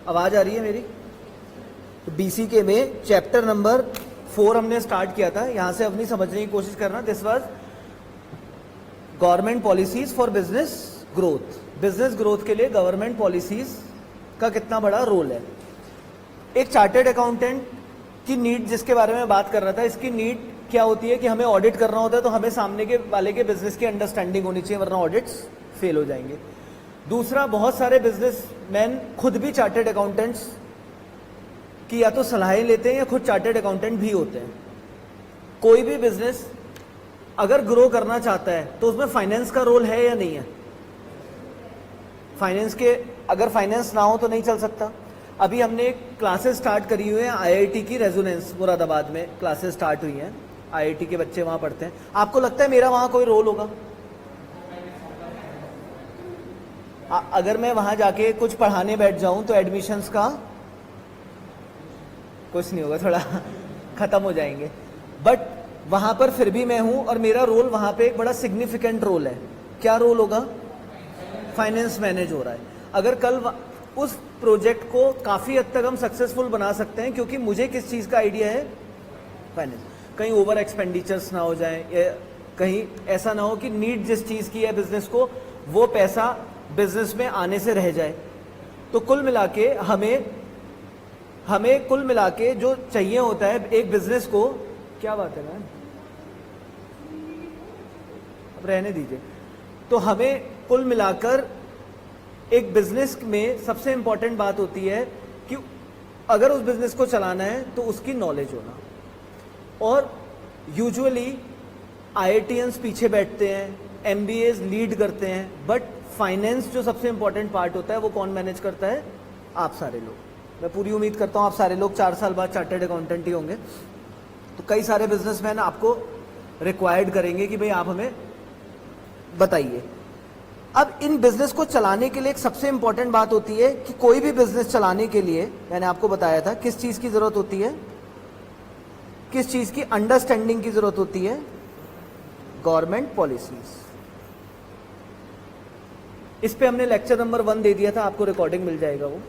आवाज आ रही है मेरी? तो बीसीके में चैप्टर नंबर 4 हमने स्टार्ट किया था, यहां से अपनी समझने की कोशिश करना। This was government policies for business growth. Business growth के लिए गवर्नमेंट पॉलिसीज का कितना बड़ा रोल है। एक चार्टर्ड अकाउंटेंट की नीड जिसके बारे में बात कर रहा था, इसकी नीड क्या होती है कि हमें ऑडिट करना होता है तो हमें सामने के वाले के बिजनेस की अंडरस्टैंडिंग होनी चाहिए, वरना ऑडिट्स फेल हो जाएंगे। दूसरा, बहुत सारे बिजनेसमैन खुद भी चार्टर्ड अकाउंटेंट्स की या तो सलाहें लेते हैं या खुद चार्टर्ड अकाउंटेंट भी होते हैं। कोई भी बिजनेस अगर ग्रो करना चाहता है तो उसमें फाइनेंस का रोल है या नहीं है? फाइनेंस के, अगर फाइनेंस ना हो तो नहीं चल सकता। अभी हमने क्लासेस स्टार्ट करी हुई है आईआईटी की, रेजोनेंस मुरादाबाद में क्लासेस स्टार्ट हुई हैं, आईआईटी के बच्चे वहां पढ़ते हैं। आपको लगता है मेरा वहां कोई रोल होगा? अगर मैं वहां जाके कुछ पढ़ाने बैठ जाऊं तो एडमिशन्स का कुछ नहीं होगा, थोड़ा खत्म हो जाएंगे। बट वहां पर फिर भी मैं हूं और मेरा रोल वहां पे एक बड़ा सिग्निफिकेंट रोल है। क्या रोल होगा? फाइनेंस मैनेज हो रहा है। अगर कल उस प्रोजेक्ट को काफी हद तक हम सक्सेसफुल बना सकते हैं, क्योंकि मुझे किस चीज का आइडिया है? फाइनेंस। कहीं ओवर एक्सपेंडिचर्स ना हो जाए, या कहीं ऐसा ना हो कि नीड जिस चीज की है बिजनेस को, वो पैसा बिजनेस में आने से रह जाए। तो कुल मिला के हमें कुल मिला के जो चाहिए होता है एक बिजनेस को, क्या बात है मैम, अब रहने दीजिए। तो हमें कुल मिलाकर एक बिजनेस में सबसे इंपॉर्टेंट बात होती है कि अगर उस बिजनेस को चलाना है तो उसकी नॉलेज होना। और यूजुअली आईआईटीएंस पीछे बैठते हैं, एमबीएस लीड करते हैं, बट फाइनेंस जो सबसे इंपॉर्टेंट पार्ट होता है वो कौन मैनेज करता है? आप सारे लोग। मैं पूरी उम्मीद करता हूं आप सारे लोग 4 साल बाद चार्टर्ड अकाउंटेंट ही होंगे। तो कई सारे बिजनेसमैन आपको रिक्वायर्ड करेंगे कि भाई आप हमें बताइए। अब इन बिजनेस को चलाने के लिए एक सबसे इंपॉर्टेंट बात होती है कि कोई भी बिजनेस चलाने के लिए, मैंने आपको बताया था किस चीज की जरूरत होती है, किस चीज की अंडरस्टैंडिंग की जरूरत होती है? Government policies. इस पे हमने लेक्चर नंबर 1 दे दिया था, आपको रिकॉर्डिंग मिल जाएगा वो।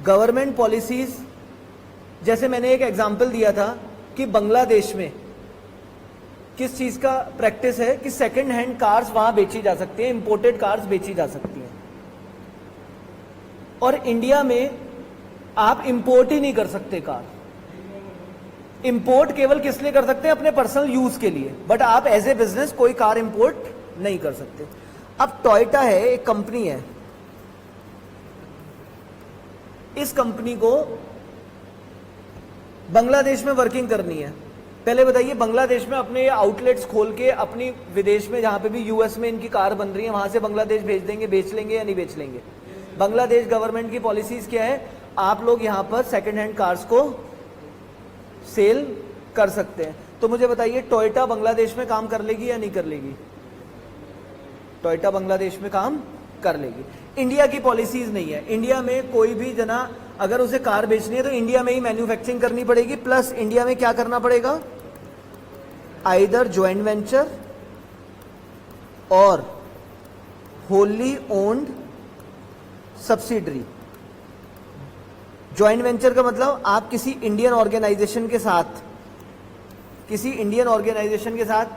गवर्नमेंट पॉलिसीज, जैसे मैंने एक एग्जांपल दिया था कि बांग्लादेश में किस चीज का प्रैक्टिस है कि सेकंड हैंड कार्स वहां बेची जा सकती है, इंपोर्टेड कार्स बेची जा सकती हैं। और इंडिया में आप इंपोर्ट ही नहीं कर सकते कार। इंपोर्ट केवल किस लिए कर सकते हैं? अपने पर्सनल यूज के लिए, बट आप एज ए बिजनेस कोई कार इंपोर्ट नहीं कर सकते। अब टोयोटा है, एक कंपनी है, इस कंपनी को बांग्लादेश में वर्किंग करनी है। पहले बताइए, बांग्लादेश में अपने आउटलेट्स खोल के अपनी विदेश में जहां पे भी यूएस में इनकी कार बन रही है वहां से बांग्लादेश भेज देंगे, बेच लेंगे या नहीं बेच लेंगे? बांग्लादेश गवर्नमेंट की पॉलिसीज क्या है? आप लोग यहां पर सेकंड हैंड कार्स को सेल कर सकते हैं। तो मुझे बताइए, टोयोटा बांग्लादेश में काम कर लेगी या नहीं कर लेगी? टोयोटा बांग्लादेश में काम कर लेगी। इंडिया की पॉलिसीज नहीं है। इंडिया में कोई भी जना अगर उसे कार बेचनी है तो इंडिया में ही मैन्युफैक्चरिंग करनी पड़ेगी, प्लस इंडिया में क्या करना पड़ेगा? आइदर ज्वाइंट वेंचर और wholly owned subsidiary. Joint venture का मतलब आप किसी इंडियन ऑर्गेनाइजेशन के साथ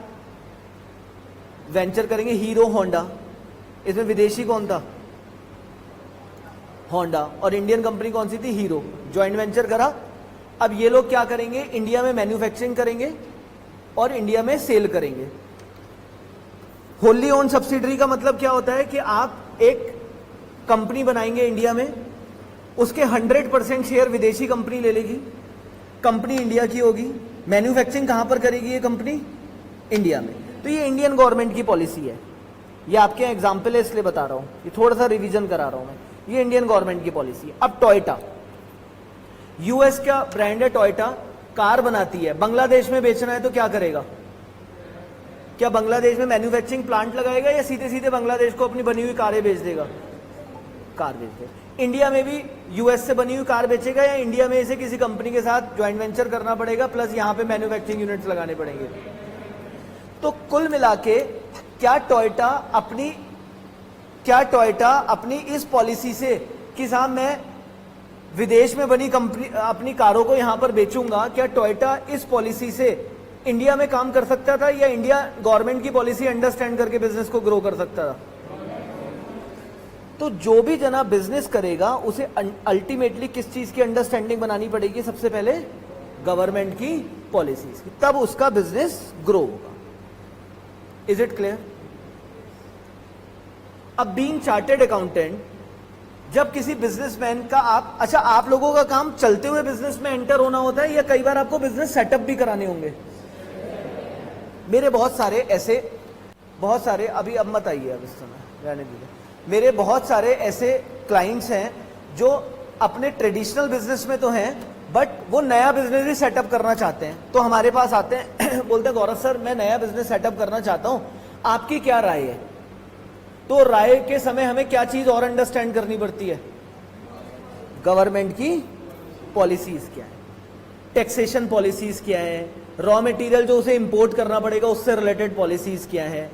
वेंचर करेंगे। हीरो होंडा, इसमें विदेशी कौन था? होंडा। और इंडियन कंपनी कौन सी थी? हीरो। ज्वाइंट वेंचर करा। अब ये लोग क्या करेंगे? इंडिया में मैन्युफैक्चरिंग करेंगे और इंडिया में सेल करेंगे। होली ओन सब्सिडरी का मतलब क्या होता है कि आप एक कंपनी बनाएंगे इंडिया में, उसके 100% शेयर विदेशी कंपनी ले लेगी, कंपनी इंडिया की होगी, मैन्युफैक्चरिंग कहां पर करेगी ये कंपनी? इंडिया में। तो ये इंडियन गवर्नमेंट की पॉलिसी है। ये आपके एग्जाम्पल है इसलिए बता रहा हूं, ये थोड़ा सा रिवीजन करा रहा हूं मैं। ये इंडियन गवर्नमेंट की पॉलिसी है। अब टोयोटा, यूएस का ब्रांड है टोयोटा, कार बनाती है, बांग्लादेश में बेचना है तो क्या करेगा? क्या बांग्लादेश में मैन्युफैक्चरिंग प्लांट लगाएगा या सीधे सीधे बांग्लादेश को अपनी बनी हुई कारें बेच देगा? कार बेच देगा। इंडिया में भी यूएस से बनी हुई कार बेचेगा या इंडिया में इसे किसी कंपनी के साथ ज्वाइंट वेंचर करना पड़ेगा, प्लस यहां पे मैन्युफैक्चरिंग यूनिट्स लगाने पड़ेंगे? तो कुल मिला के क्या टोयोटा अपनी इस पॉलिसी से कि साहब मैं विदेश में बनी कंपनी अपनी कारों को यहां पर बेचूंगा, क्या टोयोटा इस पॉलिसी से इंडिया में काम कर सकता था, या इंडिया गवर्नमेंट की पॉलिसी अंडरस्टैंड करके बिजनेस को ग्रो कर सकता था? तो जो भी जना बिजनेस करेगा उसे अल्टीमेटली किस चीज की अंडरस्टैंडिंग बनानी पड़ेगी? सबसे पहले गवर्नमेंट की पॉलिसीज की, तब उसका बिजनेस ग्रो होगा। Is it clear? अब बीइंग चार्टेड अकाउंटेंट, जब किसी बिजनेसमैन का आप लोगों का काम चलते हुए बिजनेस में एंटर होना होता है, या कई बार आपको बिजनेस सेटअप भी कराने होंगे? मेरे बहुत सारे अभी अब मत आइए, अब इस समय रहने दीजिए। मेरे बहुत सारे ऐसे क्लाइंट्स हैं जो अपने ट्रेडिशनल बिजनेस में तो हैं, बट वो नया बिजनेस भी सेटअप करना चाहते हैं, तो हमारे पास आते हैं बोलते हैं गौरव सर मैं नया बिजनेस सेटअप करना चाहता हूं, आपकी क्या राय है? तो राय के समय हमें क्या चीज और अंडरस्टैंड करनी पड़ती है? गवर्नमेंट की पॉलिसीज क्या है, टैक्सेशन पॉलिसीज क्या है, रॉ मटेरियल जो उसे इंपोर्ट करना पड़ेगा उससे रिलेटेड पॉलिसीज क्या है,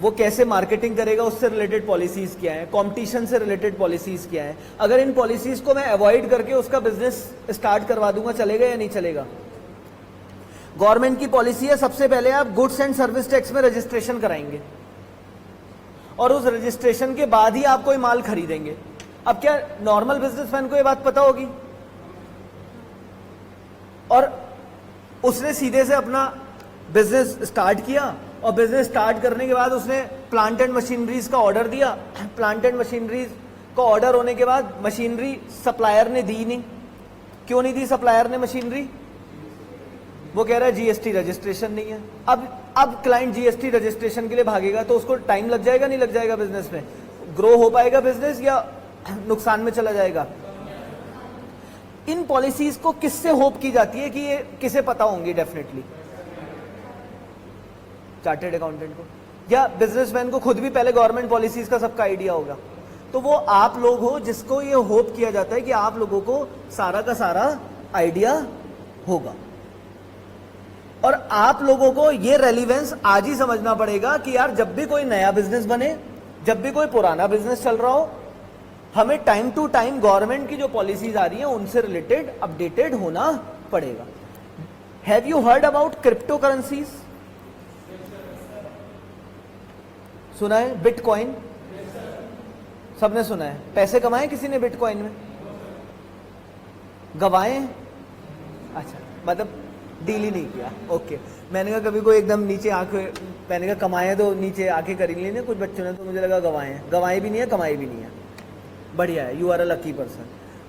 वो कैसे मार्केटिंग करेगा उससे रिलेटेड पॉलिसीज क्या है, कंपटीशन से रिलेटेड पॉलिसीज क्या है। अगर इन पॉलिसीज को मैं अवॉइड करके उसका बिजनेस स्टार्ट करवा दूंगा, चलेगा या नहीं चलेगा? गवर्नमेंट की पॉलिसी है, सबसे पहले आप गुड्स एंड सर्विस टैक्स में रजिस्ट्रेशन कराएंगे और उस रजिस्ट्रेशन के बाद ही आप कोई माल खरीदेंगे। अब क्या नॉर्मल बिजनेसमैन को ये बात पता होगी? और उसने सीधे से अपना बिजनेस स्टार्ट किया, और बिजनेस स्टार्ट करने के बाद उसने प्लांट एंड मशीनरीज का ऑर्डर दिया। प्लांट एंड मशीनरीज का ऑर्डर होने के बाद मशीनरी सप्लायर ने दी नहीं। क्यों नहीं दी सप्लायर ने मशीनरी? वो कह रहा है जीएसटी रजिस्ट्रेशन नहीं है। अब क्लाइंट जीएसटी रजिस्ट्रेशन के लिए भागेगा तो उसको टाइम लग जाएगा नहीं लग जाएगा? बिजनेस में ग्रो हो पाएगा बिजनेस या नुकसान में चला जाएगा? इन पॉलिसीज को किससे होप की जाती है कि ये किसे पता होंगी? डेफिनेटली चार्टेड अकाउंटेंट को, या बिजनेसमैन को खुद भी पहले गवर्नमेंट पॉलिसीज का सबका आइडिया होगा। तो वो आप लोग हो जिसको ये होप किया जाता है कि आप लोगों को सारा का सारा आइडिया होगा, और आप लोगों को ये रेलिवेंस आज ही समझना पड़ेगा कि यार जब भी कोई नया बिजनेस बने, जब भी कोई पुराना बिजनेस चल रहा हो, हमें टाइम टू टाइम गवर्नमेंट की जो पॉलिसीज आ रही है उनसे रिलेटेड अपडेटेड होना पड़ेगा। Have you heard about crypto currencies? सुना है? बिटकॉइन सबने सुना है। पैसे कमाए किसी ने बिटकॉइन में? गवाए? अच्छा, मतलब डील ही नहीं किया। ओके, मैंने कहा कभी कोई एकदम नीचे आंखें, मैंने कहा कमाए तो नीचे आंखें कर ली ना कुछ बच्चों ने, तो मुझे लगा गवाए हैं। गवाए भी नहीं है, कमाए भी नहीं है। बढ़िया है, you are a lucky person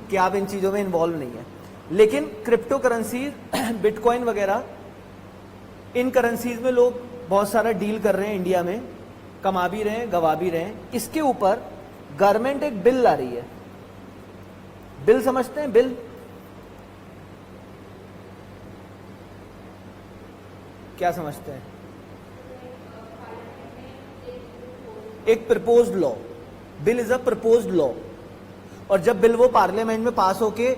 कि आप इन चीजों में इन्वॉल्व नहीं है। लेकिन क्रिप्टो करेंसी बिटकॉइन वगैरह, इन करेंसीज में लोग बहुत सारा डील कर रहे हैं, इंडिया में कमा भी रहे हैं गवा भी रहे हैं। इसके ऊपर गवर्नमेंट एक बिल ला रही है। बिल समझते हैं? बिल क्या समझते हैं? एक proposed law. Bill is a proposed law, और जब बिल वो पार्लियामेंट में पास होके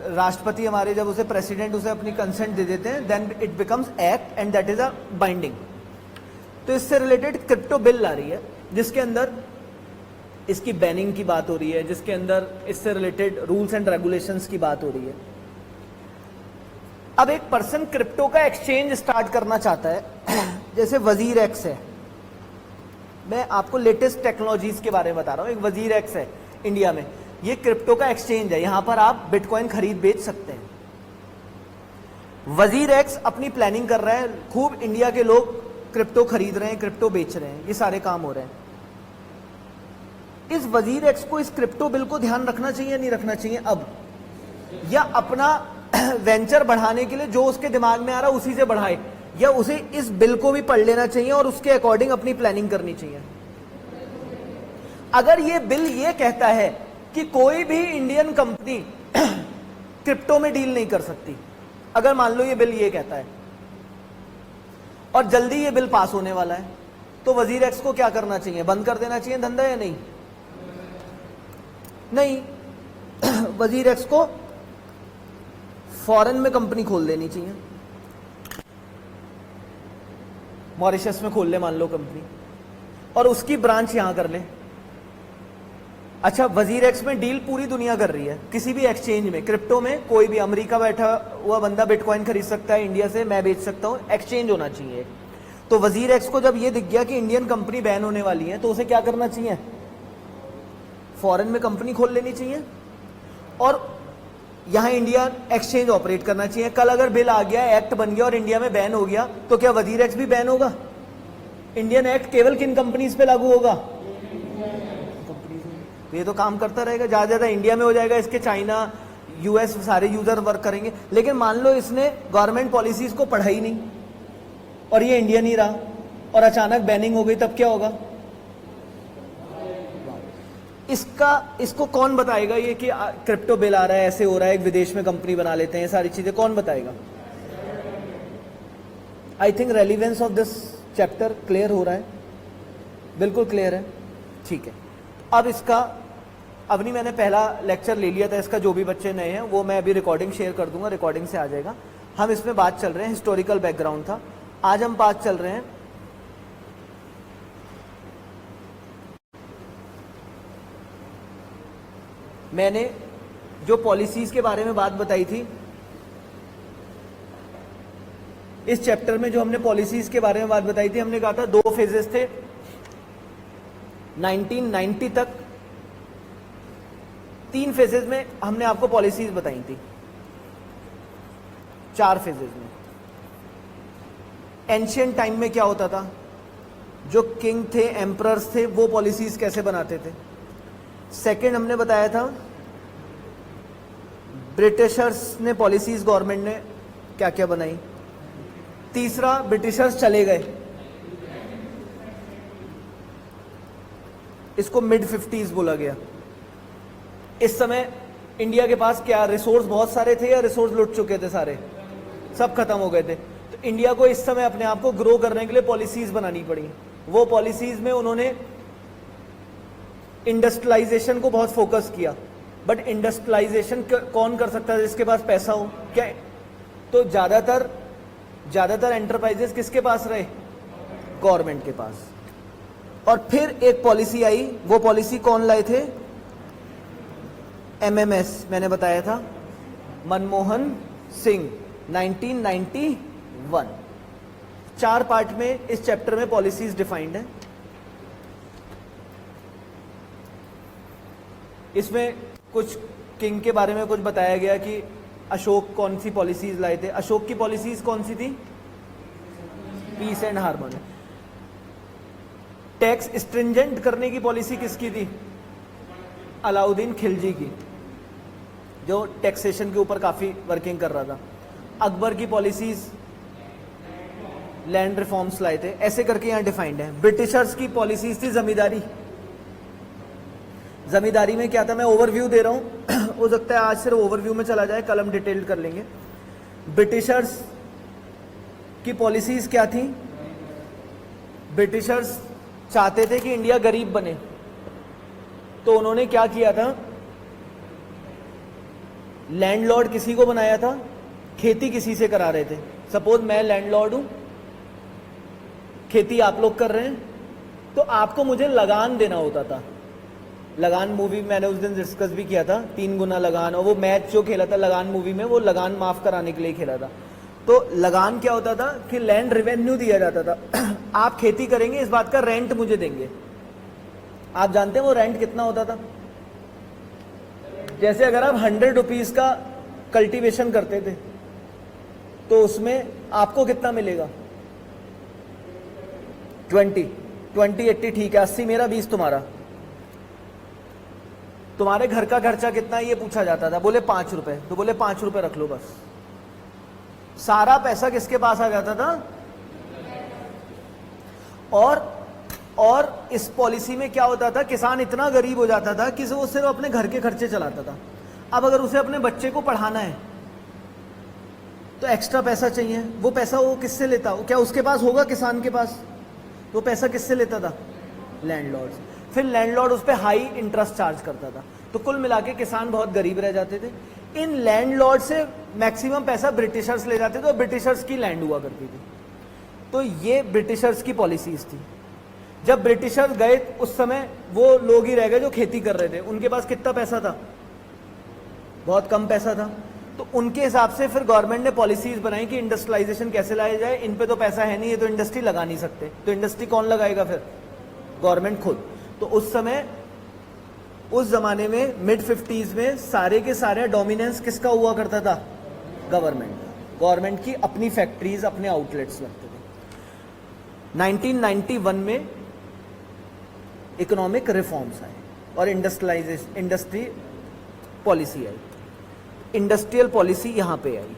राष्ट्रपति हमारे जब उसे प्रेसिडेंट उसे अपनी कंसेंट दे देते हैं, then it becomes act and that is a binding. तो इससे रिलेटेड क्रिप्टो बिल आ रही है, जिसके अंदर इसकी बैनिंग की बात हो रही है, जिसके अंदर इससे रिलेटेड रूल्स एंड रेगुलेशंस की बात हो रही है। अब एक पर्सन क्रिप्टो का एक्सचेंज स्टार्ट करना चाहता है, जैसे वजीर एक्स है। मैं आपको लेटेस्ट टेक्नोलॉजीज के बारे में बता रहा हूं। एक वजीर एक्स है इंडिया में, ये क्रिप्टो का एक्सचेंज है, यहां पर आप बिटकॉइन खरीद बेच सकते हैं। वजीर एक्स अपनी प्लानिंग कर रहा है, खूब इंडिया के लोग क्रिप्टो खरीद रहे हैं, क्रिप्टो बेच रहे हैं, ये सारे काम हो रहे हैं। इस वजीर एक्स को इस क्रिप्टो बिल को ध्यान रखना चाहिए नहीं रखना चाहिए अब, या अपना वेंचर बढ़ाने के लिए जो उसके दिमाग में आ रहा है उसी से बढ़ाए, या उसे इस बिल को भी पढ़ लेना चाहिए और उसके अकॉर्डिंग अपनी प्लानिंग करनी चाहिए? अगर ये बिल ये कहता है कि कोई भी इंडियन कंपनी क्रिप्टो में डील नहीं कर सकती, अगर मान लो ये बिल ये कहता है और जल्दी ये बिल पास होने वाला है, तो वजीर एक्स को क्या करना चाहिए? बंद कर देना चाहिए धंधा या नहीं? नहीं, वजीर एक्स को फॉरेन में कंपनी खोल देनी चाहिए। मॉरिशस में खोल ले मान लो कंपनी, और उसकी ब्रांच यहां कर ले, अच्छा, वजीर एक्स में डील पूरी दुनिया कर रही है, किसी भी एक्सचेंज में, क्रिप्टो में कोई भी अमेरिका बैठा हुआ बंदा बिटकॉइन खरीद सकता है इंडिया से, मैं बेच सकता हूँ, एक्सचेंज होना चाहिए। तो वजीर एक्स को जब ये दिख गया कि इंडियन कंपनी बैन होने वाली है, तो उसे क्या करना चाहिए, फॉरेन में कंपनी खोल लेनी चाहिए और यहां इंडिया एक्सचेंज ऑपरेट करना चाहिए। कल अगर बिल आ गया, एक्ट बन गया और इंडिया में बैन हो गया, तो क्या वजीर एक्स भी बैन होगा? इंडियन एक्ट केवल किन कंपनीज पे लागू होगा? ये तो काम करता रहेगा, ज्यादा ज्यादा इंडिया में हो जाएगा, इसके चाइना, यूएस सारे यूजर वर्क करेंगे। लेकिन मान लो इसने गवर्नमेंट पॉलिसीज को पढ़ा ही नहीं और ये इंडियन ही रहा और अचानक बैनिंग हो गई, तब क्या होगा? इसको कौन बताएगा ये कि क्रिप्टो बिल आ रहा है, ऐसे हो रहा है, एक विदेश में कंपनी बना लेते हैं, सारी चीजें कौन बताएगा? I think relevance of this chapter clear हो रहा है, बिल्कुल क्लियर है, ठीक है। अब इसका अभी मैंने पहला लेक्चर ले लिया था, इसका जो भी बच्चे नए हैं वो मैं अभी रिकॉर्डिंग शेयर कर दूंगा, रिकॉर्डिंग से आ जाएगा। हम इसमें बात चल रहे हैं, हिस्टोरिकल बैकग्राउंड था, आज हम बात चल रहे हैं मैंने जो पॉलिसीज के बारे में बात बताई थी, इस चैप्टर में जो हमने पॉलिसीज के बारे में बात बताई थी, हमने कहा था 2 फेजेस थे 1990 तक, 3 फेजेस में हमने आपको पॉलिसीज बताई थी, 4 फेजेस में। एंशियंट टाइम में क्या होता था, जो किंग थे, एम्परर्स थे, वो पॉलिसीज कैसे बनाते थे। सेकंड हमने बताया था ब्रिटिशर्स ने पॉलिसीज, गवर्नमेंट ने क्या क्या बनाई। तीसरा, ब्रिटिशर्स चले गए, इसको मिड 50s बोला गया। इस समय इंडिया के पास क्या रिसोर्स बहुत सारे थे या रिसोर्स लुट चुके थे सारे, सब खत्म हो गए थे। तो इंडिया को इस समय अपने आप को ग्रो करने के लिए पॉलिसीज बनानी पड़ी। वो पॉलिसीज में उन्होंने इंडस्ट्रियलाइजेशन को बहुत फोकस किया, बट इंडस्ट्रियलाइजेशन कौन कर सकता है? जिसके पास पैसा हो। क्या? तो ज्यादातर एंटरप्राइजेस किसके पास रहे? गवर्नमेंट के पास। और फिर एक पॉलिसी आई, वो पॉलिसी कौन लाए थे? एमएमएस, मैंने बताया था, मनमोहन सिंह, 1991। 4 पार्ट में इस चैप्टर में पॉलिसीज डिफाइंड है। इसमें कुछ किंग के बारे में कुछ बताया गया कि अशोक कौन सी पॉलिसीज लाए थे। अशोक की पॉलिसीज कौन सी थी? Peace and harmony. Tax stringent करने की पॉलिसी किसकी थी? अलाउद्दीन खिलजी की, जो टैक्सेशन के ऊपर काफी वर्किंग कर रहा था। अकबर की पॉलिसीज लैंड रिफॉर्म्स लाए थे, ऐसे करके यहां डिफाइंड है। ब्रिटिशर्स की पॉलिसीज थी जमींदारी। जमींदारी में क्या था, मैं ओवरव्यू दे रहा हूं, हो सकता है आज सिर्फ ओवरव्यू में चला जाए, कल हम डिटेल्ड कर लेंगे। ब्रिटिशर्स की पॉलिसीज क्या थी? ब्रिटिशर्स चाहते थे कि इंडिया गरीब बने, तो उन्होंने क्या किया था, लैंडलॉर्ड किसी को बनाया था, खेती किसी से करा रहे थे। सपोज मैं लैंडलॉर्ड हूं, खेती आप लोग कर रहे हैं, तो आपको मुझे लगान देना होता था। लगान मूवी मैंने उस दिन डिस्कस भी किया था, 3 गुना लगान, और वो मैच जो खेला था लगान मूवी में, वो लगान माफ कराने के लिए खेला था। तो लगान क्या होता था कि लैंड रेवेन्यू दिया जाता था। आप खेती करेंगे, इस बात का रेंट मुझे देंगे। आप जानते हैं वो रेंट कितना होता था? जैसे अगर आप 100 रुपीज का कल्टीवेशन करते थे, तो उसमें आपको कितना मिलेगा? 20, 80, ठीक है, 80 मेरा, 20 तुम्हारा। तुम्हारे घर का खर्चा कितना है ये पूछा जाता था, बोले 5 रुपए, तो बोले 5 रुपए रख लो बस। सारा पैसा किसके पास आ जाता था? और इस पॉलिसी में क्या होता था, किसान इतना गरीब हो जाता था कि वो सिर्फ अपने घर के खर्चे चलाता था। अब अगर उसे अपने बच्चे को पढ़ाना है तो एक्स्ट्रा पैसा चाहिए, वो पैसा वो किससे लेता? क्या उसके पास होगा? किसान के पास। तो पैसा किससे लेता था? लैंडलॉर्ड। फिर लैंडलॉर्ड उस पर हाई इंटरेस्ट चार्ज करता था, तो कुल मिला के किसान बहुत गरीब रह जाते थे। इन लैंडलॉर्ड से मैक्सिमम पैसा ब्रिटिशर्स ले जाते थे, और ब्रिटिशर्स की लैंड हुआ करती थी। तो ये ब्रिटिशर्स की पॉलिसीज थी। जब ब्रिटिशर्स गए उस समय वो लोग ही रह गए जो खेती कर रहे थे, उनके पास कितना पैसा था, बहुत कम पैसा था। तो उनके हिसाब से फिर गवर्नमेंट ने पॉलिसीज बनाई कि इंडस्ट्रियलाइजेशन कैसे लाया जाए, इन पे तो पैसा है नहीं, ये तो इंडस्ट्री लगा नहीं सकते, तो इंडस्ट्री कौन लगाएगा फिर, गवर्नमेंट खुद। तो उस समय उस जमाने में मिड 50s में सारे के सारे डोमिनेंस किसका हुआ करता था, गवर्नमेंट का। गवर्नमेंट की अपनी फैक्ट्रीज अपने आउटलेट्स लगते थे। 1991 में इकोनॉमिक रिफॉर्म्स आए और इंडस्ट्री पॉलिसी आई, इंडस्ट्रियल पॉलिसी यहां पे आई।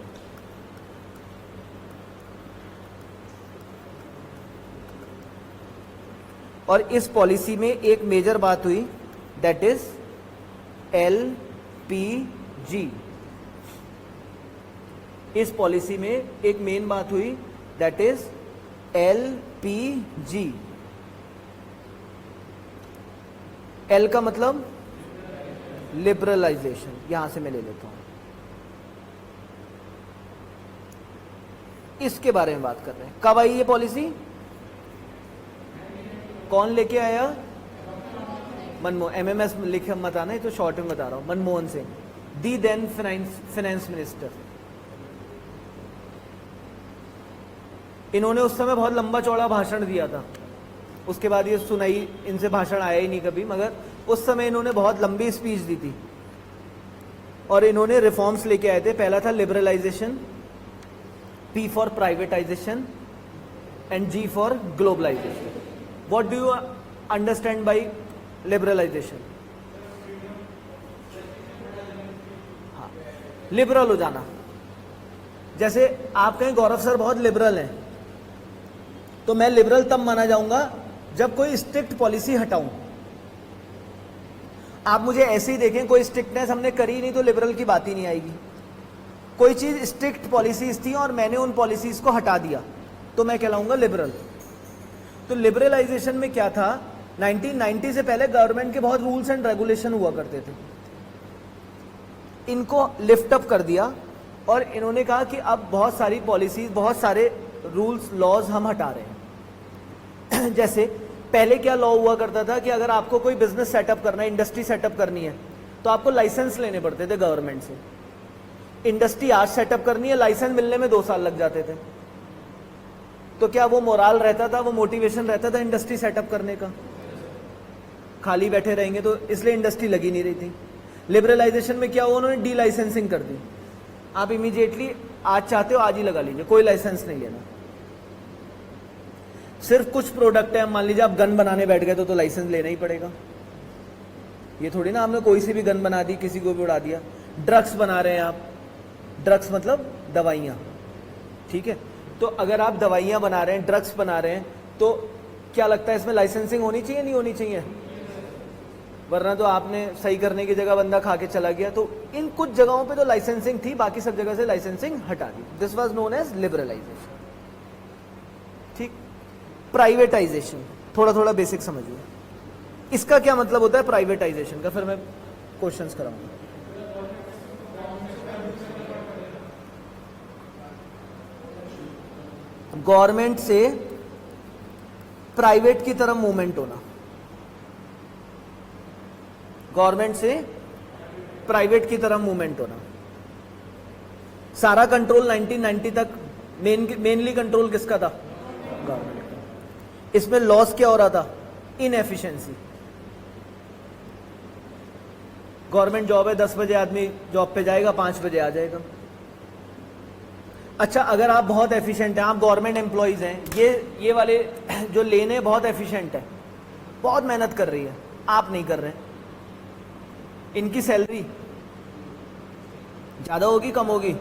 और इस पॉलिसी में एक मेजर बात हुई, दैट इज LPG। इस पॉलिसी में एक मेन बात हुई, दैट इज LPG। L का मतलब लिबरलाइजेशन, यहां से मैं ले लेता हूं, इसके बारे में बात कर रहे हैं। कब आई ये पॉलिसी, कौन लेके आया, मनमोहन, MMS लिखे मत आना, ये तो शॉर्ट में बता रहा हूं, मनमोहन सिंह, दी देन फाइनेंस मिनिस्टर। इन्होंने उस समय बहुत लंबा चौड़ा भाषण दिया था, उसके बाद ये सुनाई, इनसे भाषण आया ही नहीं कभी, मगर उस समय इन्होंने बहुत लंबी स्पीच दी थी और इन्होंने रिफॉर्म्स लेके आए थे। पहला था liberalization, P for privatization and G for globalization. What do you understand by liberalization? हाँ, लिबरल हो जाना। जैसे आप कहें गौरव सर बहुत लिबरल हैं, तो मैं लिबरल तब माना जाऊंगा जब कोई स्ट्रिक्ट पॉलिसी हटाऊं। आप मुझे ऐसे ही देखें, कोई स्ट्रिक्टनेस हमने करी नहीं तो लिबरल की बात ही नहीं आएगी। कोई चीज स्ट्रिक्ट पॉलिसीज थी और मैंने उन पॉलिसीज को हटा दिया तो मैं कहलाऊंगा लिबरल। तो लिबरलाइजेशन में क्या था, 1990 से पहले गवर्नमेंट के बहुत रूल्स एंड रेगुलेशन हुआ करते थे, इनको लिफ्ट अप कर दिया और इन्होंने कहा कि अब बहुत सारी पॉलिसीज, बहुत सारे रूल्स लॉज हम हटा रहे हैं। जैसे पहले क्या लॉ हुआ करता था कि अगर आपको कोई बिजनेस सेटअप करना है, इंडस्ट्री सेटअप करनी है, तो आपको लाइसेंस लेने पड़ते थे गवर्नमेंट से। इंडस्ट्री आज सेटअप करनी है, लाइसेंस मिलने में 2 साल लग जाते थे। तो क्या वो मोराल रहता था, वो मोटिवेशन रहता था इंडस्ट्री सेटअप करने का? खाली बैठे रहेंगे तो, इसलिए इंडस्ट्री लगी नहीं रही थी। लिबरलाइजेशन में क्या हुआ, उन्होंने डी लाइसेंसिंग कर दी। आप इमीडिएटली आज चाहते हो आज ही लगा लीजिए, कोई लाइसेंस नहीं लेना। सिर्फ कुछ प्रोडक्ट है, मान लीजिए आप गन बनाने बैठ गए तो लाइसेंस लेना ही पड़ेगा। ये थोड़ी ना आपने कोई सी भी गन बना दी, किसी को भी उड़ा दिया। ड्रग्स बना रहे हैं आप, ड्रग्स मतलब दवाइयां, ठीक है? तो अगर आप दवाइयां बना रहे हैं, ड्रग्स बना रहे हैं, तो क्या लगता है इसमें लाइसेंसिंग होनी चाहिए, नहीं होनी चाहिए? वरना तो आपने सही करने की जगह बंदा खा के चला गया। तो इन कुछ जगहों पे तो लाइसेंसिंग थी, बाकी सब जगह से लाइसेंसिंग हटा दी। This was known as liberalisation. ठीक। प्राइवेटाइजेशन, थोड़ा थोड़ा बेसिक समझिए, इसका क्या मतलब होता है प्राइवेटाइजेशन का, फिर मैं क्वेश्चंस कराऊंगा। गवर्नमेंट से प्राइवेट की तरफ मूवमेंट होना, गवर्नमेंट से प्राइवेट की तरफ मूवमेंट होना। सारा कंट्रोल 1990 तक मेनली कंट्रोल किसका था? गवर्नमेंट का। इसमें लॉस क्या हो रहा था? इनएफिशिएंसी। गवर्नमेंट जॉब है, 10 बजे आदमी जॉब पे जाएगा, 5 बजे आ जाएगा। अच्छा, अगर आप बहुत एफिशिएंट हैं, आप गवर्नमेंट एम्प्लॉइज हैं, ये वाले जो लेन है बहुत एफिशिएंट है, बहुत मेहनत कर रही है, आप नहीं कर रहे हैं, इनकी सैलरी ज्यादा होगी कम होगी?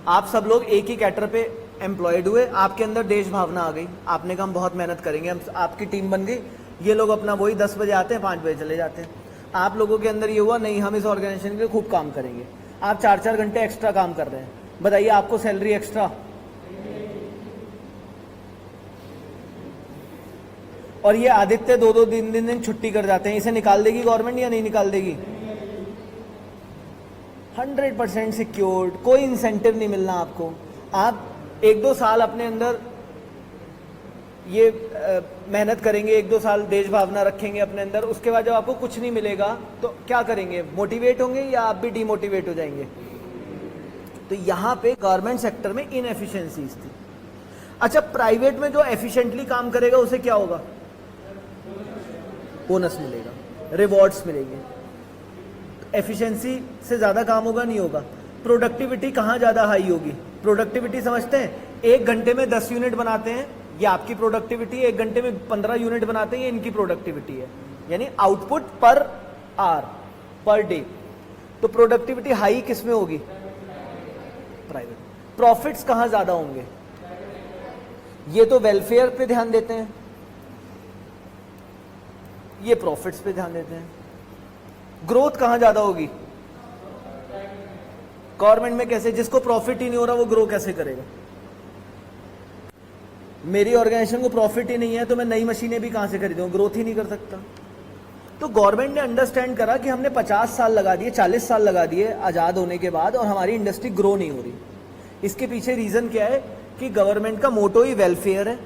आप सब लोग एक ही कैटर पे एम्प्लॉयड हुए, आपके अंदर देश भावना आ गई, आपने कहा हम बहुत मेहनत करेंगे, हम आपकी टीम बन गई। ये लोग अपना वही 10 बजे आते हैं, 5 बजे चले जाते हैं। आप लोगों के अंदर ये हुआ, नहीं हम इस ऑर्गेनाइजेशन के लिए खूब काम करेंगे। आप 4-4 घंटे एक्स्ट्रा काम कर रहे हैं, बताइए आपको सैलरी एक्स्ट्रा? और ये आदित्य 2-2 दिन छुट्टी कर जाते हैं, इसे निकाल देगी गवर्नमेंट या नहीं निकाल देगी? 100% सिक्योर्ड, कोई इंसेंटिव नहीं मिलना आपको। आप 1-2 साल अपने अंदर ये मेहनत करेंगे 1-2 साल, देश भावना रखेंगे अपने अंदर, उसके बाद जब आपको कुछ नहीं मिलेगा तो क्या करेंगे, मोटिवेट होंगे या आप भी डीमोटिवेट हो जाएंगे। तो यहाँ पे गवर्नमेंट सेक्टर में इनएफिशिएंसीज थी। अच्छा, प्राइवेट में जो एफिशिएंटली काम करेगा उसे क्या होगा, बोनस मिलेगा, रिवॉर्ड्स मिलेंगे। एफिशिएंसी से ज्यादा काम होगा, नहीं होगा। प्रोडक्टिविटी कहाँ ज्यादा हाई होगी, प्रोडक्टिविटी समझते हैं, 1 घंटे में 10 यूनिट बनाते हैं, ये आपकी प्रोडक्टिविटी है, 1 घंटे में 15 यूनिट बनाते हैं, ये इनकी प्रोडक्टिविटी है, यानी output per hour per day. तो प्रोडक्टिविटी हाई किस में होगी, प्राइवेट। प्रॉफिट्स कहां ज्यादा होंगे, ये तो वेलफेयर पे ध्यान देते हैं, ये प्रॉफिट्स पे ध्यान देते हैं। ग्रोथ कहां ज्यादा होगी, गवर्नमेंट में। कैसे, जिसको प्रॉफिट ही नहीं हो रहा वो ग्रो कैसे करेगा। मेरी ऑर्गेनाइजेशन को प्रॉफिट ही नहीं है तो मैं नई मशीनें भी कहां से खरीदूं, ग्रोथ ही नहीं कर सकता। तो गवर्नमेंट ने अंडरस्टैंड करा कि हमने 50 साल लगा दिए, 40 साल लगा दिए आजाद होने के बाद, और हमारी इंडस्ट्री ग्रो नहीं हो रही। इसके पीछे रीजन क्या है कि गवर्नमेंट का मोटो ही वेलफेयर है,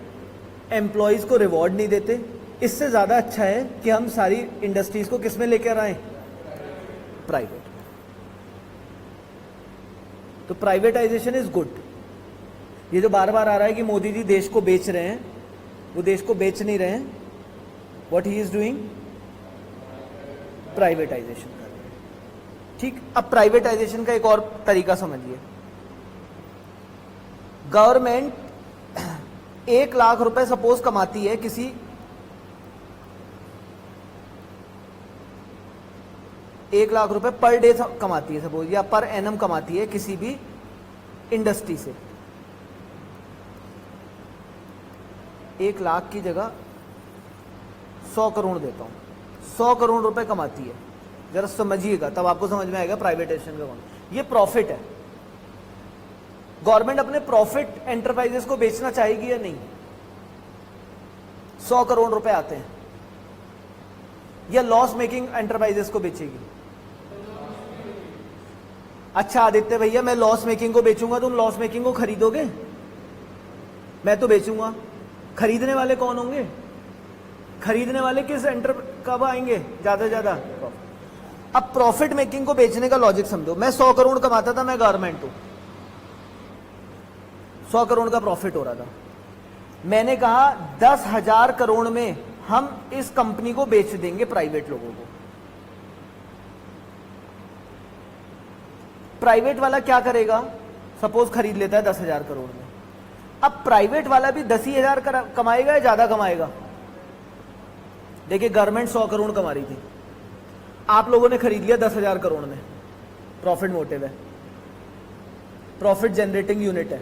एम्प्लॉयज को रिवॉर्ड नहीं देते। इससे ज्यादा अच्छा है कि हम सारी इंडस्ट्रीज को किसमें लेकर आए, प्राइवेट। तो प्राइवेटाइजेशन इज गुड। ये जो बार बार आ रहा है कि मोदी जी देश को बेच रहे हैं, वो देश को बेच नहीं रहे हैं। What he is doing, privatisation कर रहे हैं। ठीक, अब प्राइवेटाइजेशन का एक और तरीका समझिए। गवर्नमेंट 1 लाख रुपए सपोज कमाती है किसी, 1 लाख रुपए पर डे कमाती है सपोज, या पर एनम कमाती है किसी भी इंडस्ट्री से। 1 लाख की जगह 100 करोड़ देता हूं, 100 करोड़ रुपए कमाती है। जरा समझिएगा, तब आपको समझ में आएगा प्राइवेटाइजेशन का कौन। ये प्रॉफिट है। गवर्नमेंट अपने प्रॉफिट एंटरप्राइजेस को बेचना चाहेगी या नहीं। 100 करोड़ रुपए आते हैं, या लॉस मेकिंग एंटरप्राइजेस को बेचेगी। अच्छा आदित्य भैया, मैं लॉस मेकिंग को बेचूंगा, तुम लॉस मेकिंग को खरीदोगे? मैं तो बेचूंगा। खरीदने वाले कौन होंगे, खरीदने वाले किस कब आएंगे, ज्यादा से ज्यादा। अब प्रॉफिट मेकिंग को बेचने का लॉजिक समझो। मैं 100 करोड़ कमाता था, मैं गवर्नमेंट हूं, 100 करोड़ का प्रॉफिट हो रहा था। मैंने कहा 10,000 करोड़ में हम इस कंपनी को बेच देंगे प्राइवेट लोगों को। प्राइवेट वाला क्या करेगा, सपोज खरीद लेता है 10,000 करोड़ में। अब प्राइवेट वाला भी 10,000 कमाएगा या ज्यादा कमाएगा। देखिए, गवर्नमेंट 100 करोड़ कमा रही थी, आप लोगों ने खरीद लिया 10,000 करोड़ में, प्रॉफिट मोटिव है, प्रॉफिट जनरेटिंग यूनिट है।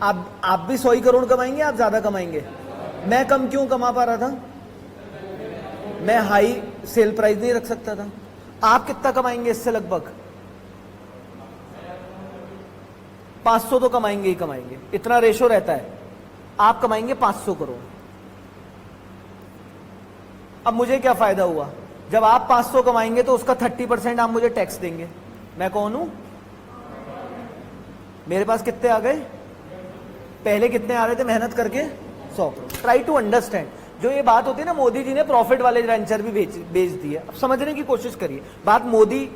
आप भी 100 करोड़ कमाएंगे, आप ज्यादा कमाएंगे। मैं कम क्यों कमा पा रहा था, मैं हाई सेल प्राइस नहीं रख सकता था। आप कितना कमाएंगे इससे, लगभग 500 तो कमाएंगे ही कमाएंगे, इतना रेशो रहता है। आप कमाएंगे 500 करोड़। अब मुझे क्या फायदा हुआ, जब आप 500 कमाएंगे तो उसका 30% आप मुझे टैक्स देंगे। मैं कौन हूं, मेरे पास कितने आ गए, पहले कितने आ रहे थे मेहनत करके, 100 करोड़। Try to understand. जो ये बात होती है ना, मोदी जी ने प्रॉफिट वाले वेंचर भी बेच दिए। अब समझने की कोशिश करिए, बात मोदी,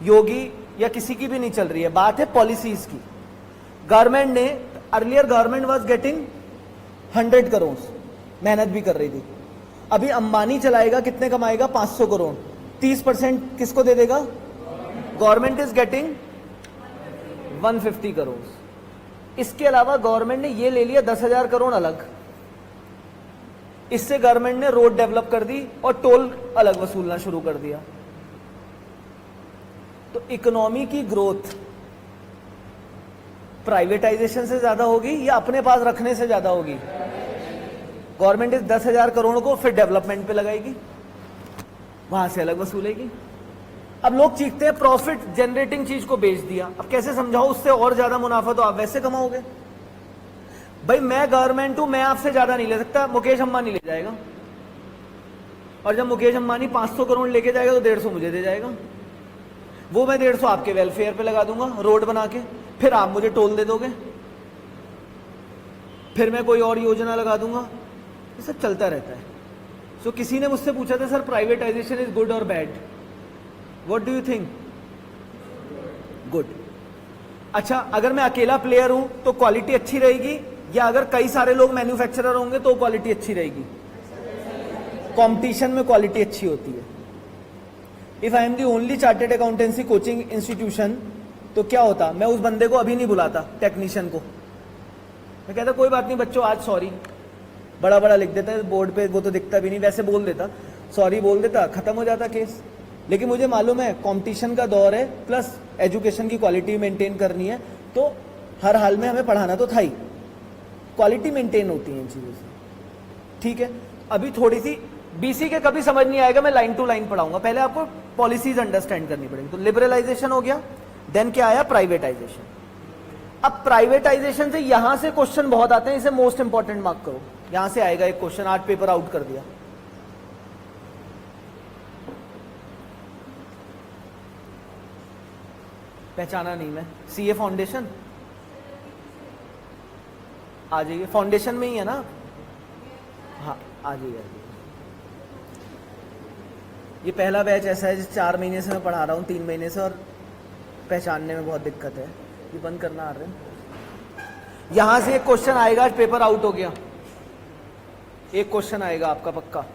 योगी या किसी की भी नहीं चल रही है, बात है पॉलिसीज की। गवर्नमेंट ने, earlier government was getting 100 crore, मेहनत भी कर रही थी। अभी अंबानी चलाएगा, कितने कमाएगा, 500 करोड़। 30% किसको दे देगा, गवर्नमेंट इज गेटिंग 150 करोड़। इसके अलावा गवर्नमेंट ने ये ले लिया 10,000 करोड़ अलग, इससे गवर्नमेंट ने रोड डेवलप कर दी और टोल अलग वसूलना शुरू कर दिया। तो इकोनॉमी की ग्रोथ प्राइवेटाइजेशन से ज्यादा होगी या अपने पास रखने से ज्यादा होगी। गवर्नमेंट इस 10,000 करोड़ को फिर डेवलपमेंट पे लगाएगी, वहां से अलग वसूलेगी। अब लोग चीखते हैं प्रॉफिट जनरेटिंग चीज को बेच दिया। अब कैसे समझाओ, उससे और ज्यादा मुनाफा तो आप वैसे कमाओगे। भाई मैं गवर्नमेंट हूं, मैं आपसे ज्यादा नहीं ले सकता, मुकेश अंबानी ले जाएगा। और जब मुकेश अंबानी 500 करोड़ लेके जाएगा तो 150 मुझे दे जाएगा। वो मैं 150 आपके वेलफेयर पे लगा दूंगा, रोड बना के, फिर आप मुझे टोल दे दोगे, फिर मैं कोई और योजना लगा दूंगा, ये सब चलता रहता है। सो किसी ने मुझसे पूछा था सर प्राइवेटाइजेशन इज गुड और bad, what do you think? Good. अच्छा, अगर मैं अकेला प्लेयर हूं तो क्वालिटी अच्छी रहेगी, या अगर कई सारे लोग मैन्युफैक्चरर होंगे तो क्वालिटी अच्छी रहेगी? कंपटीशन में क्वालिटी अच्छी होती है। If I am the only chartered accountancy coaching institution, तो क्या होता, मैं उस बंदे को अभी नहीं बुलाता, टेक्नीशियन को। मैं कहता कोई बात नहीं बच्चों, आज सॉरी, बड़ा बड़ा लिख देता है बोर्ड पे, वो तो दिखता भी नहीं, वैसे बोल देता, सॉरी बोल देता, खत्म हो जाता केस। लेकिन मुझे मालूम है कंपटीशन का दौर है, प्लस एजुकेशन की क्वालिटी मेंटेन करनी है, तो हर हाल में हमें पढ़ाना तो था ही, क्वालिटी मेंटेन होती है इन चीज़ों से। ठीक है, अभी थोड़ी सी बीसी के कभी समझ नहीं आएगा, मैं लाइन टू लाइन पढ़ाऊंगा, पहले आपको पॉलिसीज अंडरस्टैंड करनी पड़ेगी। तो लिबरलाइजेशन हो गया, देन क्या आया? प्राइवेटाइजेशन। अब प्राइवेटाइजेशन से यहां से क्वेश्चन बहुत आते हैं, इसे मोस्ट इंपॉर्टेंट मार्क करो, यहां से आएगा एक क्वेश्चन, 8 पेपर आउट कर दिया। पहचाना नहीं मैं, सीए फाउंडेशन आ जाइए, फाउंडेशन में ही है ना? हाँ आ जाइए। ये पहला बैच ऐसा है जिस 4 महीने से मैं पढ़ा रहा हूँ, 3 महीने से, और पहचानने में बहुत दिक्कत है। ये बंद करना आ रहे हैं। यहां से एक क्वेश्चन आएगा, आज पेपर आउट हो गया, एक क्वेश्चन आएगा आपका पक्का।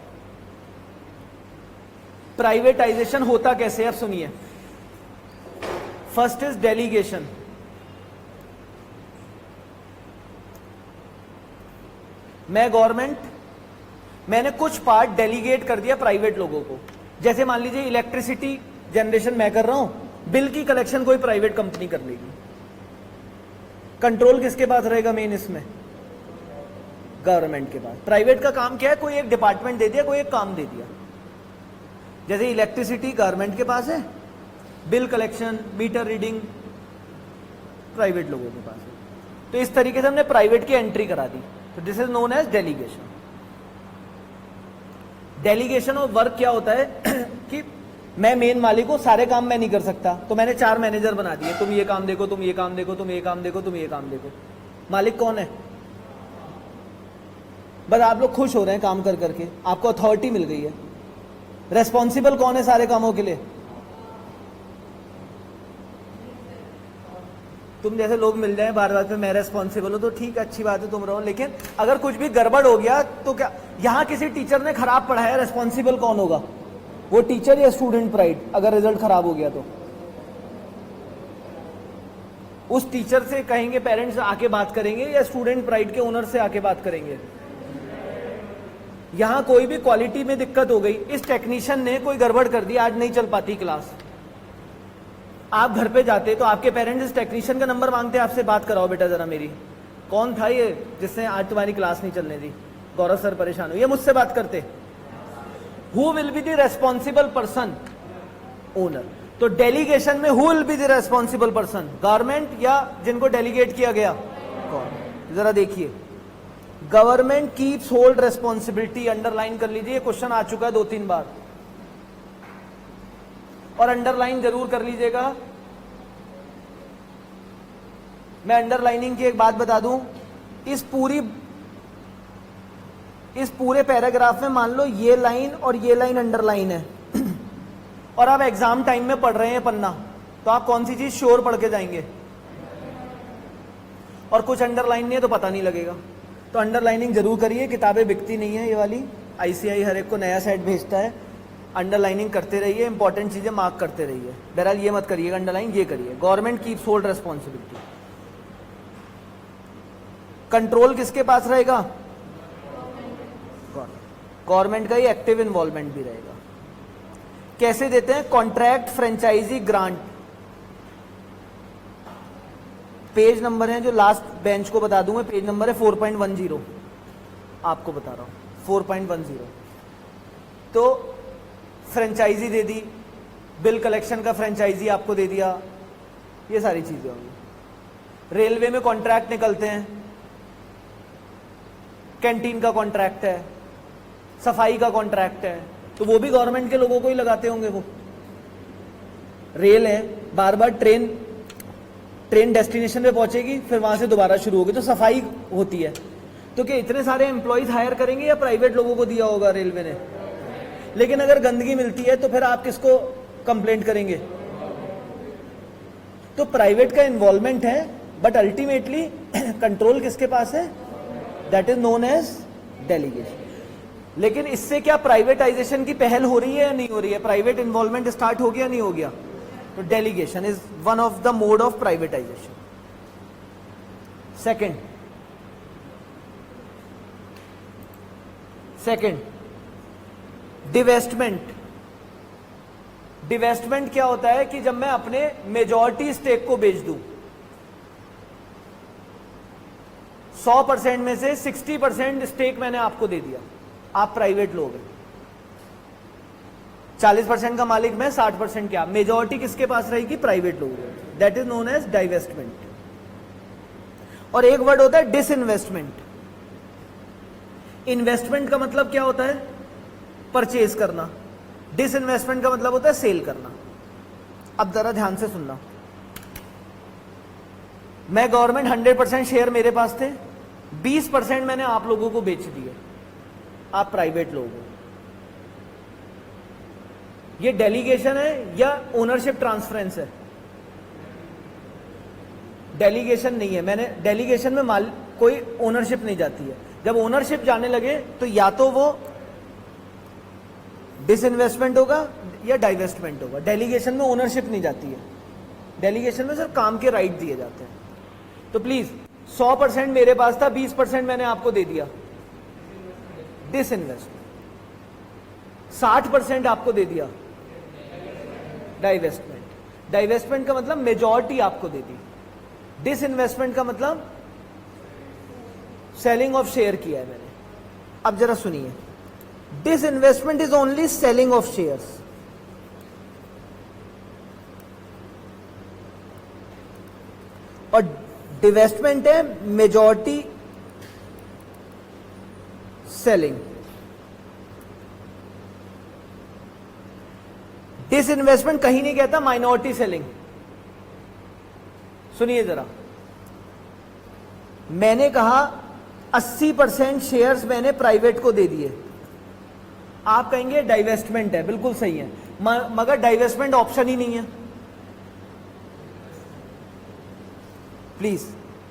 प्राइवेटाइजेशन होता कैसे? अब सुनिए, फर्स्ट इज डेलीगेशन। मैं गवर्नमेंट, मैंने कुछ पार्ट डेलीगेट कर दिया प्राइवेट लोगों को। जैसे मान लीजिए इलेक्ट्रिसिटी जनरेशन मैं कर रहा हूं, बिल की कलेक्शन कोई प्राइवेट कंपनी कर लेगी। कंट्रोल किसके पास रहेगा मेन इसमें? गवर्नमेंट के पास। प्राइवेट का काम क्या है? कोई एक डिपार्टमेंट दे दिया, कोई एक काम दे दिया। जैसे इलेक्ट्रिसिटी गवर्नमेंट के पास है, bill collection, meter reading private लोगों के पास है। तो इस तरीके से हमने प्राइवेट की एंट्री करा दी। तो this is known as delegation. Delegation of work क्या होता है कि मैं मेन मालिक हूं, सारे काम मैं नहीं कर सकता, तो मैंने 4 मैनेजर बना दिए, तुम ये काम देखो, तुम ये काम देखो, तुम ये काम देखो, तुम ये काम देखो। मालिक कौन है? बस आप लोग खुश हो रहे हैं काम कर करके, आपको अथॉरिटी मिल गई है। रेस्पॉन्सिबल कौन है सारे कामों के लिए? तुम जैसे लोग मिल जाए बार बार पे मैं रेस्पॉन्सिबल हूं, तो ठीक है, अच्छी बात है, तुम रहो। लेकिन अगर कुछ भी गड़बड़ हो गया तो क्या, यहां किसी टीचर ने खराब पढ़ाया, रेस्पॉन्सिबल कौन होगा? वो टीचर या स्टूडेंट प्राइड? अगर रिजल्ट खराब हो गया तो उस टीचर से कहेंगे पेरेंट्स आके बात करेंगे, या स्टूडेंट प्राइड के ओनर से आके बात करेंगे? यहां कोई भी क्वालिटी में दिक्कत हो गई, इस टेक्नीशियन ने कोई गड़बड़ कर दी, आज नहीं चल पाती क्लास, आप घर पे जाते तो आपके पेरेंट्स इस टेक्नीशियन का नंबर मांगते, आपसे बात कराओ बेटा जरा मेरी, कौन था ये जिसने आज तुम्हारी क्लास नहीं चलने दी, गौरव सर परेशान हो, ये मुझसे बात करते। Who will be the responsible person? Owner. तो डेलीगेशन में who will be the responsible person? Government या जिनको डेलीगेट किया गया? गवर्नमेंट। जरा देखिए, government keeps hold responsibility, underline कर लीजिए, क्वेश्चन आ चुका है 2-3 बार, और अंडरलाइन जरूर कर लीजिएगा। मैं अंडरलाइनिंग की एक बात बता दूं, इस पूरे पैराग्राफ में मान लो ये लाइन और ये लाइन अंडरलाइन है और आप एग्जाम टाइम में पढ़ रहे हैं पन्ना, तो आप कौन सी चीज श्योर पढ़ के जाएंगे? और कुछ अंडरलाइन नहीं है तो पता नहीं लगेगा। तो अंडरलाइनिंग जरूर करिए, किताबें बिकती नहीं है ये वाली, आईसीआई हर एक को नया सेट भेजता है। अंडरलाइनिंग करते रहिए, इंपॉर्टेंट चीजें मार्क करते रहिए। बहरहाल ये मत करिएगा अंडरलाइन, ये करिए, government keeps hold responsibility. Control किसके पास रहेगा? गवर्नमेंट का ही एक्टिव इन्वॉल्वमेंट भी रहेगा। कैसे देते हैं? Contract, franchise, grant. Page number है जो लास्ट बेंच को बता दूं मैं, पेज नंबर है 4.10, आपको बता रहा हूं 4.10। तो फ्रेंचाइजी दे दी, बिल कलेक्शन का फ्रेंचाइजी आपको दे दिया, ये सारी चीजें होंगी। रेलवे में कॉन्ट्रैक्ट निकलते हैं, कैंटीन का कॉन्ट्रैक्ट है, सफाई का कॉन्ट्रैक्ट है, तो वो भी गवर्नमेंट के लोगों को ही लगाते होंगे। वो रेल है, बार बार ट्रेन डेस्टिनेशन पे पहुंचेगी, फिर वहां से दोबारा शुरू होगी, तो सफाई होती है। तो क्या इतने सारे एम्प्लॉयज हायर करेंगे या प्राइवेट लोगों को दिया होगा रेलवे ने? लेकिन अगर गंदगी मिलती है तो फिर आप किसको कंप्लेंट करेंगे? तो प्राइवेट का इन्वॉल्वमेंट है, बट अल्टीमेटली कंट्रोल किसके पास है? That is known as delegation. लेकिन इससे क्या प्राइवेटाइजेशन की पहल हो रही है या नहीं हो रही है? प्राइवेट इन्वॉल्वमेंट स्टार्ट हो गया नहीं हो गया? तो delegation is one of the mode of privatisation. Second divestment. Divestment क्या होता है कि जब मैं अपने मेजॉरिटी स्टेक को बेच दूं, 100% में से 60% स्टेक मैंने आपको दे दिया, आप प्राइवेट लोग हैं, 40% का मालिक मैं, 60% क्या, मेजॉरिटी किसके पास रहेगी? प्राइवेट लोगों की। That is known as divestment. और एक वर्ड होता है डिसइन्वेस्टमेंट। इन्वेस्टमेंट का मतलब क्या होता है? परचेज करना। डिसइन्वेस्टमेंट का मतलब होता है सेल करना। अब जरा ध्यान से सुनना, मैं गवर्नमेंट 100% शेयर मेरे पास थे, 20% मैंने आप लोगों को बेच दिए, आप प्राइवेट लोग हो। ये डेलीगेशन है या ओनरशिप ट्रांसफरेंस है? डेलीगेशन नहीं है। मैंने डेलीगेशन में कोई ओनरशिप नहीं जाती है। जब ओनरशिप जाने लगे तो या तो वो डिसइन्वेस्टमेंट होगा या डाइवेस्टमेंट होगा। डेलीगेशन में ओनरशिप नहीं जाती है, डेलीगेशन में सिर्फ काम के राइट दिए जाते हैं। तो प्लीज 100% मेरे पास था, 20% मैंने आपको दे दिया, डिसइन्वेस्टमेंट। 60% आपको दे दिया, डाइवेस्टमेंट। डाइवेस्टमेंट का मतलब मेजॉरिटी आपको दे दी। डिसइन्वेस्टमेंट का मतलब सेलिंग ऑफ शेयर किया है मैंने। अब जरा सुनिए, disinvestment is only selling of shares. और डिवेस्टमेंट है मेजॉरिटी सेलिंग। डिसइन्वेस्टमेंट कहीं नहीं कहता माइनॉरिटी सेलिंग। सुनिए जरा, मैंने कहा 80% शेयर्स मैंने प्राइवेट को दे दिए, आप कहेंगे डाइवेस्टमेंट है, बिल्कुल सही है, मगर डाइवेस्टमेंट ऑप्शन ही नहीं है। प्लीज,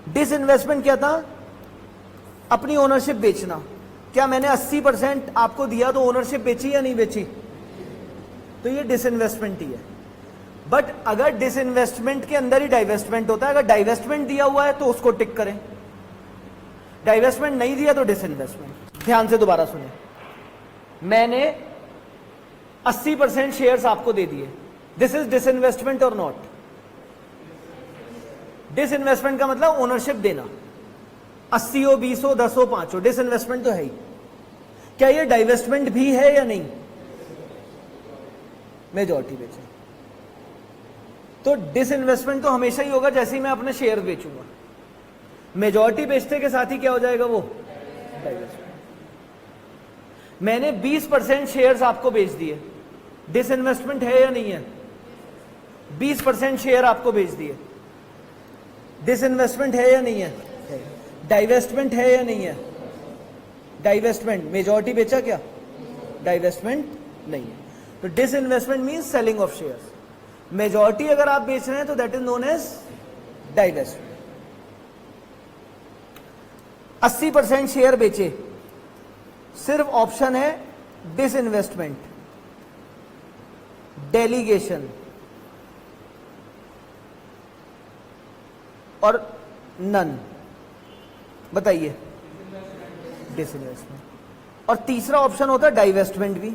डिसइन्वेस्टमेंट क्या था? अपनी ओनरशिप बेचना। क्या मैंने 80% आपको दिया तो ओनरशिप बेची या नहीं बेची? तो ये डिसइन्वेस्टमेंट ही है। बट अगर डिसइन्वेस्टमेंट के अंदर ही डाइवेस्टमेंट होता है, अगर डाइवेस्टमेंट दिया हुआ है तो उसको टिक करें, डाइवेस्टमेंट नहीं दिया तो डिसइन्वेस्टमेंट। ध्यान से दोबारा सुने, मैंने 80% शेयर्स आपको दे दिए, दिस इज डिसइन्वेस्टमेंट और नॉट? डिसइन्वेस्टमेंट का मतलब ओनरशिप देना, 80 हो, 20 हो, 10 हो, 5 हो, डिसइन्वेस्टमेंट तो है ही। क्या ये डाइवेस्टमेंट भी है या नहीं? मेजॉरिटी बेचे तो डिसइन्वेस्टमेंट तो हमेशा ही होगा जैसे ही मैं अपने शेयर बेचूंगा। मेजॉरिटी बेचने के साथ ही क्या हो जाएगा? वो डाइवेस्टमेंट। मैंने 20% शेयर्स आपको बेच दिए, डिसइन्वेस्टमेंट है या नहीं है? 20% शेयर आपको बेच दिए, डिसइन्वेस्टमेंट है या नहीं है? डाइवेस्टमेंट है या नहीं है? डाइवेस्टमेंट। मेजॉरिटी बेचा क्या? डाइवेस्टमेंट नहीं है। तो disinvestment means selling of shares. Majority अगर आप बेच रहे हैं तो that is known as divestment. 80% share बेचे, सिर्फ ऑप्शन है डिसइन्वेस्टमेंट, डेलीगेशन और नन। बताइए, डिसइन्वेस्टमेंट। और तीसरा ऑप्शन होता है डाइवेस्टमेंट भी।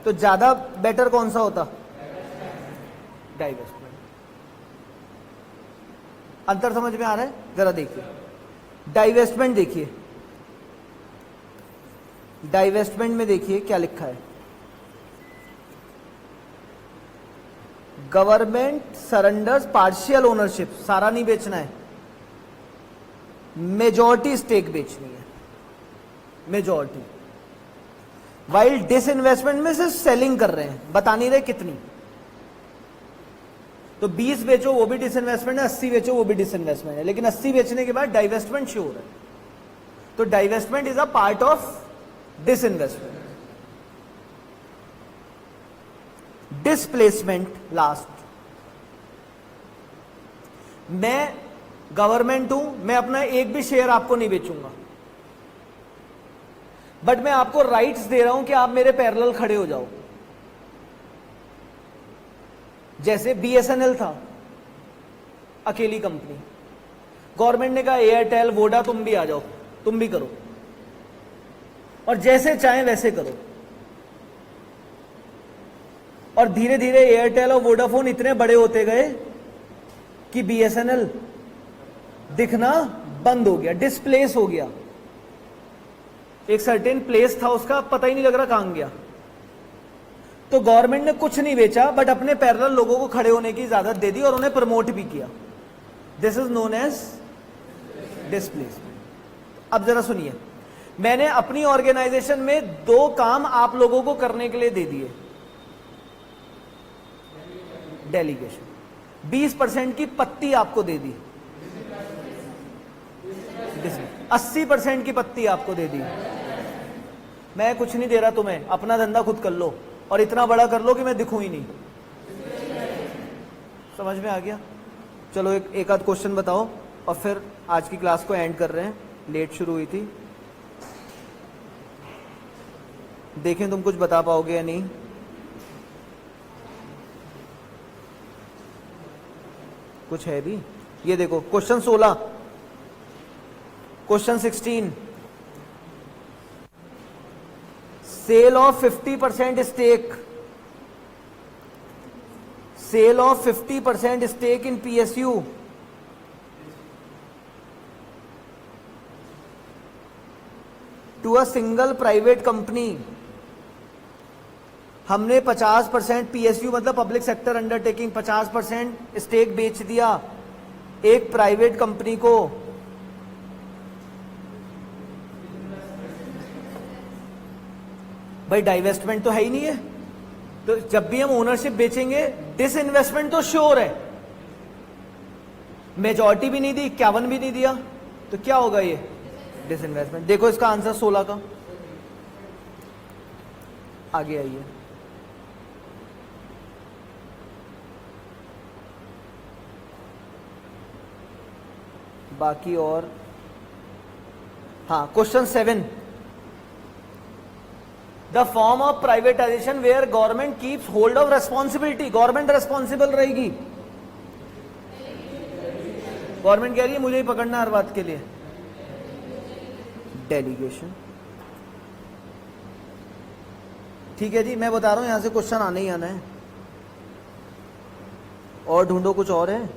तो ज्यादा बेटर कौन सा होता? डाइवेस्टमेंट। अंतर समझ में आ रहा है? जरा देखिए, डाइवेस्टमेंट देखिए, डाइवेस्टमेंट में देखिए क्या लिखा है, गवर्नमेंट सरेंडर्स पार्शियल ओनरशिप, सारा नहीं बेचना है, मेजॉरिटी स्टेक बेचनी है, मेजॉरिटी। वाइल डिसइन्वेस्टमेंट में सिर्फ सेलिंग कर रहे हैं, बता नहीं रहे कितनी। तो 20 बेचो वो भी डिसइन्वेस्टमेंट है, 80 बेचो वो भी डिसइन्वेस्टमेंट है, लेकिन 80 बेचने के बाद डाइवेस्टमेंट श्योर है। तो divestment is a part of disinvestment. Displacement last, मैं गवर्नमेंट हूं, मैं अपना एक भी शेयर आपको नहीं बेचूंगा, बट मैं आपको राइट्स दे रहा हूं कि आप मेरे पैरेलल खड़े हो जाओ। जैसे बीएसएनएल था, अकेली कंपनी, गवर्नमेंट ने कहा एयरटेल वोडा तुम भी आ जाओ, तुम भी करो, और जैसे चाहें वैसे करो। और धीरे धीरे एयरटेल और वोडाफोन इतने बड़े होते गए कि बीएसएनएल दिखना बंद हो गया, डिस्प्लेस हो गया। एक सर्टेन प्लेस था उसका, पता ही नहीं लग रहा कहां गया। तो गवर्नमेंट ने कुछ नहीं बेचा, बट अपने पैरेलल लोगों को खड़े होने की इजाजत दे दी और उन्हें प्रमोट भी किया। This is known as displacement. अब जरा सुनिए, मैंने अपनी ऑर्गेनाइजेशन में 2 काम आप लोगों को करने के लिए दे दिए। डेलीगेशन, 20% की पत्ती आपको दे दी, 80% की पत्ती आपको दे दी। मैं कुछ नहीं दे रहा तुम्हें, अपना धंधा खुद कर लो और इतना बड़ा कर लो कि मैं दिखूं ही नहीं। समझ में आ गया? चलो एक आध क्वेश्चन बताओ और फिर आज की क्लास को एंड कर रहे हैं, लेट शुरू हुई थी। देखें तुम कुछ बता पाओगे या नहीं। कुछ है भी? ये देखो question 16, question 16, sale of 50% stake, sale of 50% stake in PSU to a single private company. हमने 50% पीएसयू मतलब पब्लिक सेक्टर अंडरटेकिंग 50% स्टेक बेच दिया एक प्राइवेट कंपनी को। भाई डाइवेस्टमेंट तो है ही नहीं है, तो जब भी हम ओनरशिप बेचेंगे डिसइन्वेस्टमेंट तो श्योर है। मेजॉरिटी भी नहीं दी, 51 भी नहीं दिया, तो क्या होगा ये? डिसइन्वेस्टमेंट। देखो इसका आंसर 16 का, आगे आइए। बाकी और हाँ, question 7, the form of privatization where government keeps hold of responsibility. Government responsible रहेगी, गवर्नमेंट कह रही है मुझे ही पकड़ना हर बात के लिए। डेलीगेशन। ठीक है जी, मैं बता रहा हूं यहां से क्वेश्चन आने ही आना है। और ढूंढो, कुछ और है?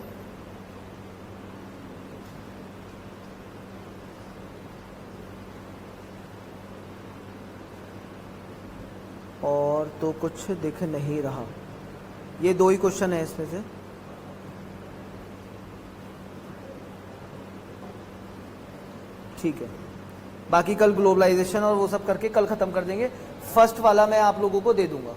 और तो कुछ दिख नहीं रहा, ये 2 ही क्वेश्चन है इसमें से। ठीक है, बाकी कल ग्लोबलाइजेशन और वो सब करके कल खत्म कर देंगे। फर्स्ट वाला मैं आप लोगों को दे दूंगा।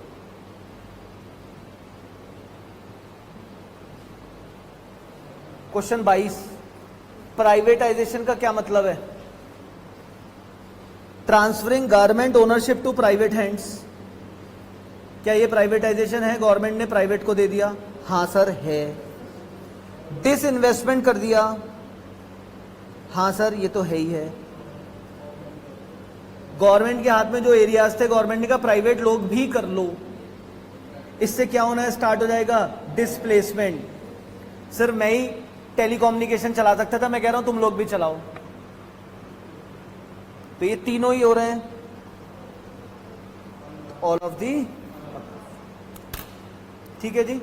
क्वेश्चन 22, प्राइवेटाइजेशन का क्या मतलब है? Transferring government ownership to private hands. क्या ये प्राइवेटाइजेशन है? गवर्नमेंट ने प्राइवेट को दे दिया। हाँ सर है। डिसइन्वेस्टमेंट कर दिया। हाँ सर ये तो है ही है। गवर्नमेंट के हाथ में जो एरियाज थे गवर्नमेंट ने कहा प्राइवेट लोग भी कर लो। इससे क्या होना है? स्टार्ट हो जाएगा डिस्प्लेसमेंट। सिर्फ मैं ही टेलीकम्युनिकेशन चला सकता था, मैं कह रहा हूं तुम लोग भी चलाओ। तो ये तीनों ही हो रहे हैं, ऑल ऑफ दी। ठीक है जी।